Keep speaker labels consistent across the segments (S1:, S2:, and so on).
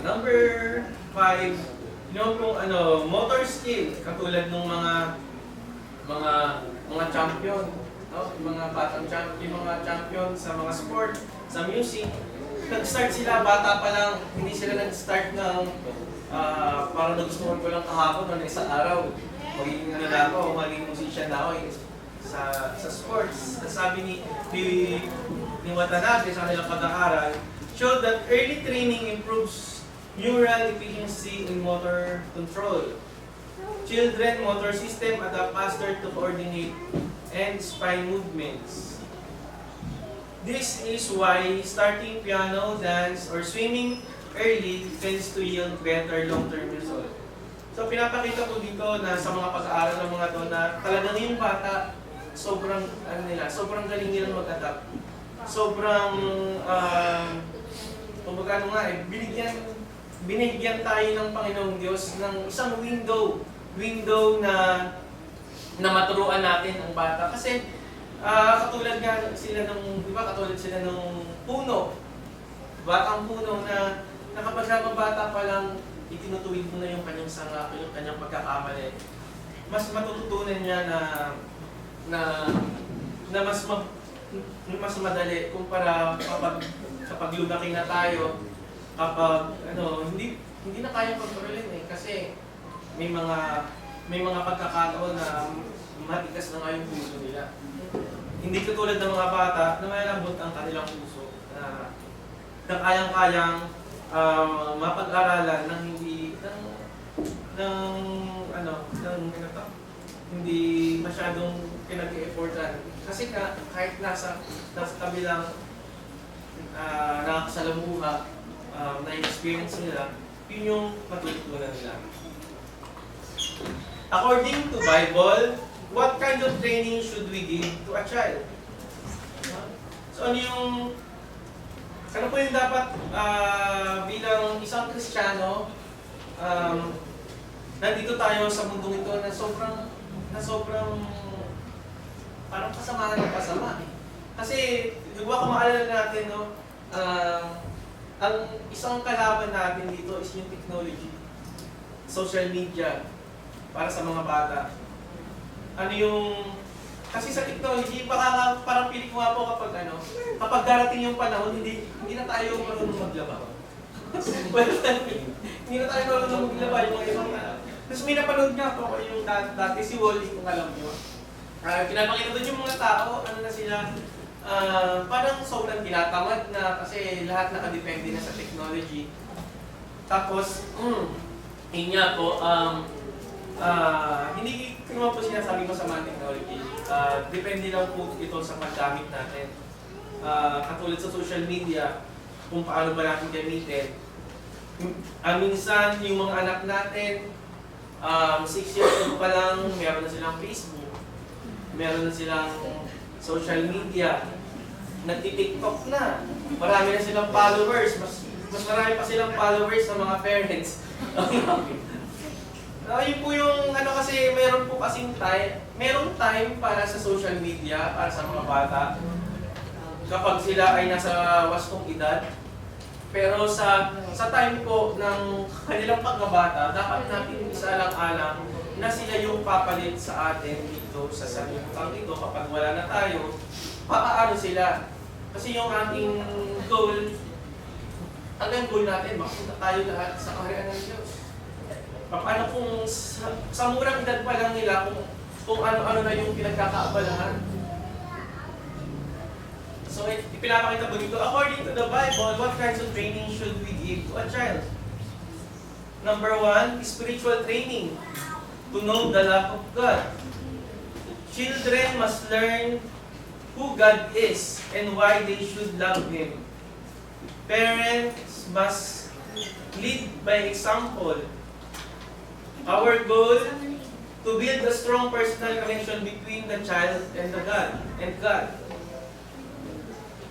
S1: Number 5, kung motor skill, katulad ng mga champion, no? Yung mga batang champion, yung mga champion sa mga sport, sa music. Nag-start sila, bata pa lang, hindi sila nag-start ng parang nagustuhan ko lang kahapon o isang araw. Magiging ako, magiging musician na ako sa sports. Sabi ni Watanabe sa kanilang pag-aaral, showed that early training improves neural efficiency in motor control. Children motor system adapt faster to coordinate and spine movements. This is why starting piano, dance, or swimming early tends to yield better long-term results. So pinapakita ko dito na sa mga pag-aaral ng mga to na talagang yung bata, sobrang galing nila mag-adapt. Sobrang, binigyan tayo ng Panginoong Diyos ng isang window na maturuan natin ang bata. Kasi katulad sila ng puno, batang puno na kapag bata pa lang, itinutuwid mo na yung kanyang sanga, yung kanyang pagkakamali. Mas matututunan niya na mas madali kumpara kapag lumaki na tayo, kapag hindi na kayang kontrolin kasi may mga pagkakataon na matigas na nga yung puso nila. Hindi katulad ng mga bata na malambot ang kanilang puso na kayang-kayang mapag-aralan ng hindi masyadong pinag-e-effortan. Kasi kahit nasa kabilang nakakasalamuha na-experience nila, yun yung matutunan nila. According to Bible, what kind of training should we give to a child? So ano po yung dapat bilang isang Kristiyano, nandito tayo sa mundong ito na sobrang parang kasama ng pasama. Kasi, kung maalala natin, ang isang kalaban natin dito is yung technology, social media, para sa mga bata. Kasi sa technology, parang pili ko nga po kapag darating yung panahon, hindi na tayo marunong maglaba. Hindi na tayo marunong maglaba yung mga ibang Tapos may napanood nga po yung dati si Wall-E, kung alam nyo. Pinapakita doon yung mga tao, na sila, parang sobrang tinatamad na kasi lahat nakadepende na sa technology. Tapos, yun nga po, hindi ko naman po sinasabi masama ang technology. Depende lang po ito sa paggamit natin. Katulad sa social media, kung paano ba natin gamitin. Minsan, yung mga anak natin, 6 years old pa lang, meron na silang Facebook, meron na silang social media, nagti-TikTok na, marami na silang followers, mas marami pa silang followers sa mga parents. Yun po yung kasi meron time para sa social media, para sa mga bata, kapag sila ay nasa wastong edad. Pero sa time po ng kanilang pagkabata, dapat natin isaalang-alang na sila yung papalit sa atin dito sa sanlibutan ito kapag wala na tayo, papaano sila. Kasi yung ating goal, ang goal natin, makapunta tayo lahat sa kaharian ng Diyos. Paano kung sa murang edad pa lang nila, kung ano-ano na yung pinagkakaabalahan. So, ipinapakita po dito, according to the Bible, what kinds of training should we give to a child? Number 1, spiritual training, to know the love of God. Children must learn who God is and why they should love Him. Parents must lead by example. Our goal, to build a strong personal connection between the child and God.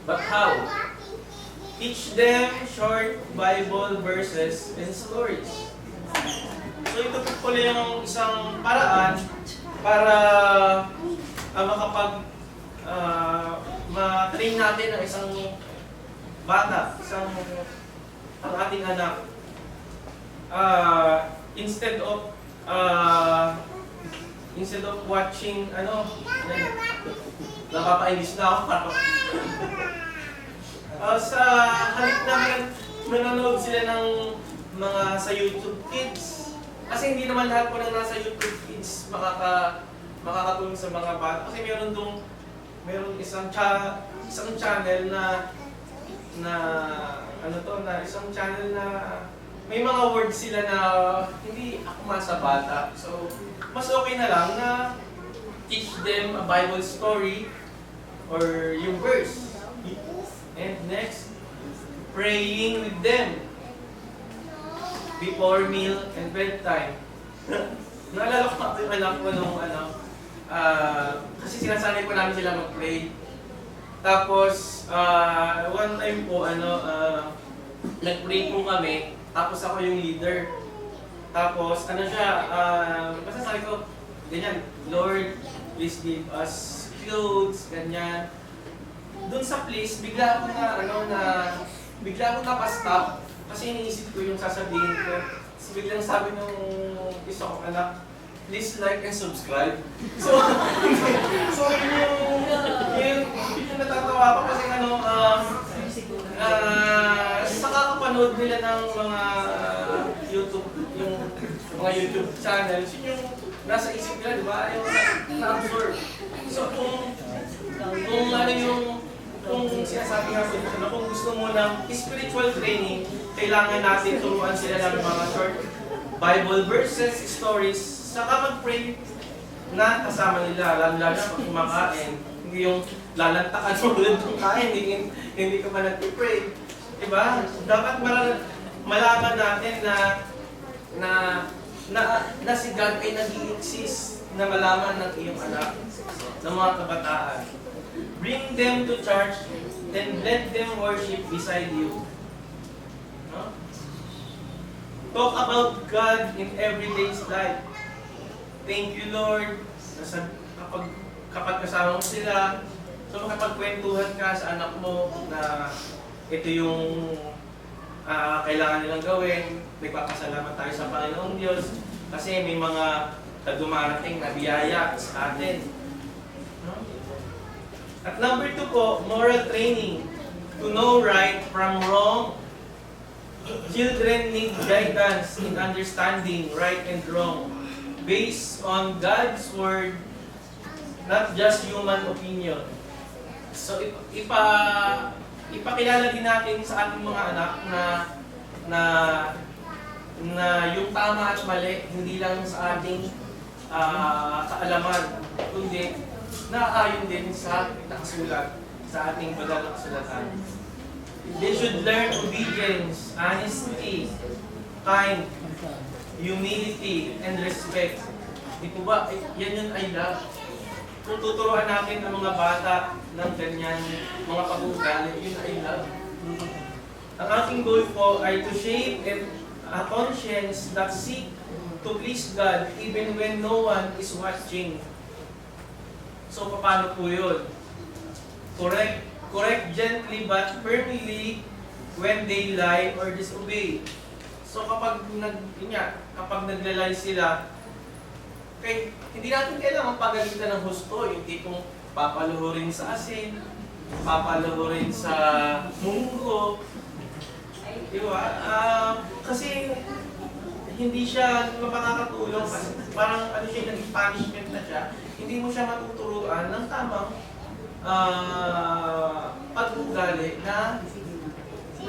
S1: But how? Teach them short Bible verses and stories. So ito po pala yung isang paraan para ma-train natin ang isang bata, ang ating anak. Instead of watching, nakapainis na ako. Sa halip namin, nanonood sila ng mga sa YouTube Kids. Kasi hindi naman lahat po ng nasa YouTube Kids makakatulong sa mga bata. Kasi meron isang channel isang channel na may mga words sila na hindi akma sa bata. So, mas okay na lang na teach them a Bible story or yung verse. And next, praying with them before meal and bedtime. Naalala ko pa yung anak ko nung kasi sinasanay ko namin sila mag-pray. Tapos, one time po, nag-pray po kami, tapos ako yung leader. Tapos, basta sabi ko, ganyan, Lord, please give us clothes, ganyan. Doon sa place, bigla akong napastop kasi iniisip ko yung sasabihin ko. So, biglang sabi nung isa kong anak, please like and subscribe. So yung natatawa ko kasi sa kakapanood nila ng mga YouTube channels, yun yung nasa isip nila, di ba? Yung na-absorb. So kung sinasabi nga po dito na kung gusto mo ng spiritual training, kailangan natin turuan sila ng mga short Bible verses, stories, saka mag-pray na kasama nila, lalo na pag kumakain. Hindi yung lalantakan mo ulit ng kain, hindi ka pa nag-pray. Diba? Dapat malaman natin na si God ay nag-i-exist na malaman ng iyong anak, ng mga kabataan. Bring them to church and let them worship beside you. No? Talk about God in everyday's life. Thank you, Lord. Kapag kasama mo sila, so makapagkwentuhan ka sa anak mo na ito yung kailangan nilang gawin. Nagpapasalamat tayo sa Panginoong Diyos kasi may mga dumarating na biyaya sa atin. No? At number 2 po, moral training. To know right from wrong. Children need guidance in understanding right and wrong based on God's Word, not just human opinion. So, ipakilala din natin sa ating mga anak na yung tama at mali, hindi lang sa ating kaalaman, kundi nakaayon din sa nakasulat sa ating banal na kasulatan. They should learn obedience, honesty, kind, humility, and respect. Ito ba, yan yung I love. Kung tuturuan natin ng mga bata ng ganyan, mga pag-uugali, yun I love. Ang aking goal po ay to shape a conscience that seek to please God even when no one is watching. So, paano po yun? Correct gently but firmly when they lie or disobey. So kapag naglalay sila, hindi natin kailangan pagalitan ng husto, yung tipong papaluhurin sa asin, papaluhurin sa munggo. Diba? Kasi hindi siya makakatulong, parang siya, naging punishment na siya. Hindi mo siya matuturuan ng tamang pag-ugali na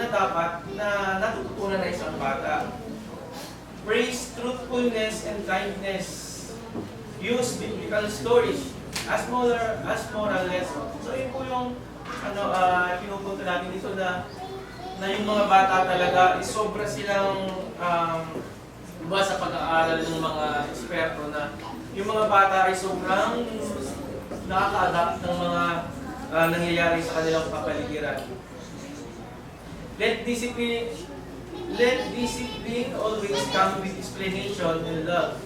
S1: dapat na natututunan na isang bata. Praise, truthfulness, and kindness. Use biblical stories as moral lessons. So yun po yung pinupunto natin dito na yung mga bata talaga sobra silang sa pag-aaral ng mga eksperto na yung mga bata ay sobrang nakaka-adapt ng mga nangyayari sa kanilang kapaligiran. Let discipline always come with explanation and love.